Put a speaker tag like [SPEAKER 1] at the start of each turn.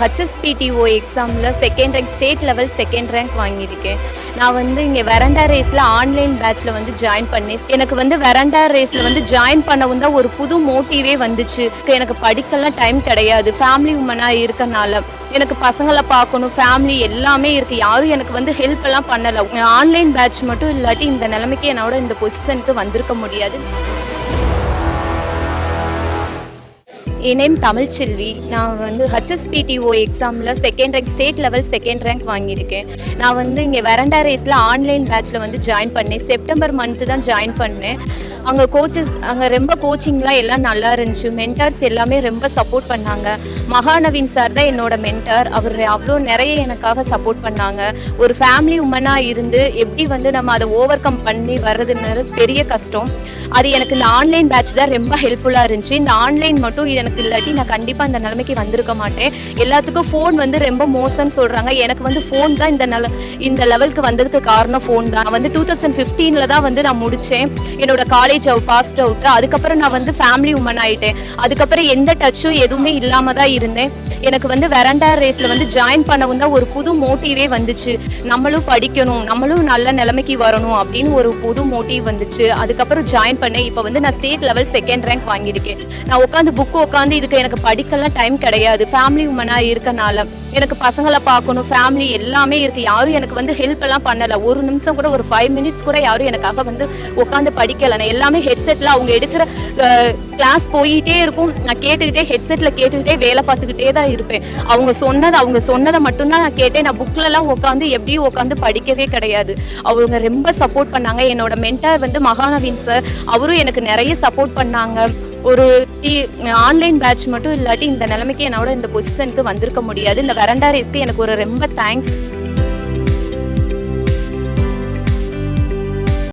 [SPEAKER 1] HSPTO எக்ஸாமில் second rank, state level second rank வாங்கியிருக்கேன். நான் இங்கே வெரண்டா ரேஸில் ஆன்லைன் பேட்சில் ஜாயின் பண்ணேன். எனக்கு வெரண்டா ரேஸில் ஜாயின் பண்ணவும் தான் ஒரு புது மோட்டிவே வந்துச்சு. எனக்கு படிக்கலாம் டைம் கிடையாது, ஃபேமிலி உமனாக இருக்கனால எனக்கு பசங்களை பார்க்கணும், ஃபேமிலி எல்லாமே இருக்குது. யாரும் எனக்கு ஹெல்ப் எல்லாம் பண்ணலை. ஆன்லைன் பேட்ச் மட்டும் இல்லாட்டி இந்த நிலைமைக்கு என்னோட இந்த பொசிஷனுக்கு வந்திருக்க முடியாது. என் நேம் தமிழ்ச்செல்வி. நான் HSPTO எக்ஸாமில் second rank, state level second rank வாங்கியிருக்கேன். நான் இங்கே வெரண்டா ரேஸில் ஆன்லைன் பேட்சில் ஜாயின் பண்ணேன். செப்டம்பர் மந்த்து தான் ஜாயின் பண்ணேன். அங்கே கோச்சஸ், அங்கே ரொம்ப கோச்சிங்லாம் எல்லாம் நல்லா இருந்துச்சு. மென்டார்ஸ் எல்லாமே ரொம்ப சப்போர்ட் பண்ணாங்க. மகாநவீன் சார் தான் என்னோட மென்டார். அவர் அவ்வளோ நிறைய எனக்காக சப்போர்ட் பண்ணாங்க. ஒரு ஃபேமிலி உமனாக இருந்து எப்படி நம்ம அதை ஓவர் கம் பண்ணி வர்றதுன்னு பெரிய கஷ்டம். அது எனக்கு இந்த ஆன்லைன் பேட்ச் தான் ரொம்ப ஹெல்ப்ஃபுல்லாக இருந்துச்சு. இந்த ஆன்லைன் மட்டும் எனக்கு இல்லாட்டி நான் கண்டிப்பாக இந்த நிலைமைக்கு வந்திருக்க மாட்டேன். எல்லாத்துக்கும் ஃபோன் ரொம்ப மோசம்னு சொல்கிறாங்க. எனக்கு ஃபோன் தான் இந்த லெவலுக்கு வந்ததுக்கு காரணம் ஃபோன் தான். நான் 2015 தான் நான் முடித்தேன் என்னோட காலேஜ் பாஸ்ட் அவுட். அதுக்கப்புறம் நான் ஃபேமிலி உமன் ஆகிட்டேன். அதுக்கப்புறம் எந்த டச்சும் எதுவுமே இல்லாமல் தான் இருந்தேன். எனக்கு வெரண்டா ரேஸில் ஜாயின் பண்ணவும் தான் ஒரு புது மோட்டிவே வந்துச்சு. நம்மளும் படிக்கணும், நம்மளும் நல்ல நிலைமைக்கு வரணும் அப்படின்னு ஒரு புது மோட்டிவ் வந்துச்சு. அதுக்கப்புறம் ஜாயின் பண்ணேன். இப்போ நான் ஸ்டேட் லெவல் செகண்ட் ரேங்க் வாங்கியிருக்கேன். நான் உட்காந்து இதுக்கு எனக்கு படிக்கலாம் டைம் கிடையாது, ஃபேமிலி உமனாக இருக்கனால எனக்கு பசங்களை பார்க்கணும், ஃபேமிலி எல்லாமே இருக்குது. யாரும் எனக்கு ஹெல்ப் எல்லாம் பண்ணலை. ஒரு நிமிஷம் கூட, ஒரு 5 மினிட்ஸ் கூட யாரும் எனக்காக உட்காந்து படிக்கலை. நான் எல்லாமே ஹெட்செட்டில் அவங்க எடுக்கிற கிளாஸ் போயிட்டே இருக்கும். நான் கேட்டுக்கிட்டே ஹெட்செட்டில் கேட்டுக்கிட்டே வேலை பார்த்துக்கிட்டே தான் இருப்பேன். அவங்க சொன்னதை மட்டும்தான் நான் கேட்டேன். நான் புக்கிலலாம் உட்காந்து எப்படியும் உட்காந்து படிக்கவே கிடையாது. அவங்க ரொம்ப சப்போர்ட் பண்ணாங்க. என்னோட மென்டார் மகாநவீன் சார், அவரும் எனக்கு நிறைய சப்போர்ட் பண்ணாங்க. ஒரு ஆன்லைன் பேட்ச் மட்டும் இல்லாட்டி இந்த நிலைமைக்கு என்னோட இந்த பொசிஷனுக்கு வந்திருக்க முடியாது. இந்த வெரண்டா ரேஸ்க்கு எனக்கு ஒரு ரொம்ப தேங்க்ஸ்.